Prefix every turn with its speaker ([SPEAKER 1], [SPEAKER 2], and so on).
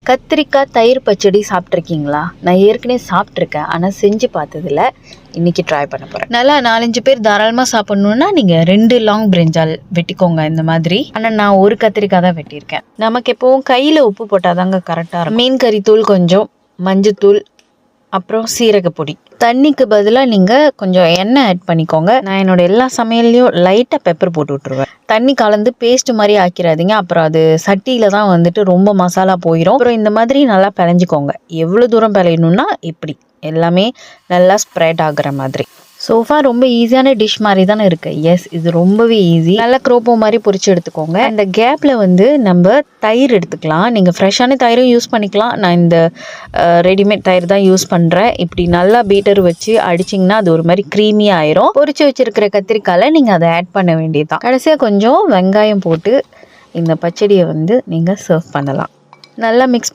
[SPEAKER 1] கத்திரிக்காய் தயிர் பச்சடி சாப்பிட்ருக்கீங்களா? நான் ஏற்கனவே சாப்பிட்ருக்கேன், ஆனால் செஞ்சு பார்த்ததில்ல. இன்றைக்கி ட்ரை பண்ண போகிறேன். நல்லா 4-5 பேர் தாராளமாக சாப்பிட்ணுன்னா நீங்கள் 2 லாங் பிரிஞ்சால் வெட்டிக்கோங்க இந்த மாதிரி. ஆனால் நான் ஒரு கத்திரிக்காய் தான் வெட்டியிருக்கேன். நமக்கு எப்போவும் கையில் உப்பு போட்டால் தாங்க கரெக்டாக இருக்கும். மீன் கறி தூள் கொஞ்சம், மஞ்சத்தூள், அப்புறம் சீரகப்பொடி. தண்ணிக்கு பதிலாக நீங்கள் கொஞ்சம் எண்ணெய் ஆட் பண்ணிக்கோங்க. நான் என்னோடய எல்லா சமையல்லையும் லைட்டாக பெப்பர் போட்டு விட்ருவேன். தண்ணி கலந்து பேஸ்ட் மாதிரி ஆக்கிடாதீங்க, அப்புறம் அது சட்டியில் தான் வந்துட்டு ரொம்ப மசாலா போயிடும். அப்புறம் இந்த மாதிரி நல்லா பிழைஞ்சிக்கோங்க. எவ்வளோ தூரம் பிழையணுன்னா இப்படி எல்லாமே நல்லா ஸ்ப்ரெட் ஆகுற மாதிரி. சோஃபா ரொம்ப ஈஸியான டிஷ் மாதிரி தானே இருக்குது. எஸ், இது ரொம்பவே ஈஸி. நல்லா க்ரோப்போ மாதிரி பொரிச்சு எடுத்துக்கோங்க. அந்த கேப்பில் வந்து நம்ம தயிர் எடுத்துக்கலாம். நீங்கள் ஃப்ரெஷ்ஷான தயிரும் யூஸ் பண்ணிக்கலாம். நான் இந்த ரெடிமேட் தயிர் தான் யூஸ் பண்ணுறேன். இப்படி நல்லா பீட்டர் வச்சு அடிச்சிங்கன்னா அது ஒரு மாதிரி க்ரீமியாக ஆயிரும். பொரிச்சு வச்சுருக்கிற கத்திரிக்காயில் நீங்கள் அதை ஆட் பண்ண வேண்டியது தான். கடைசியாக கொஞ்சம் வெங்காயம் போட்டு இந்த பச்சடியை வந்து நீங்கள் சர்வ் பண்ணலாம். நல்லா மிக்ஸ்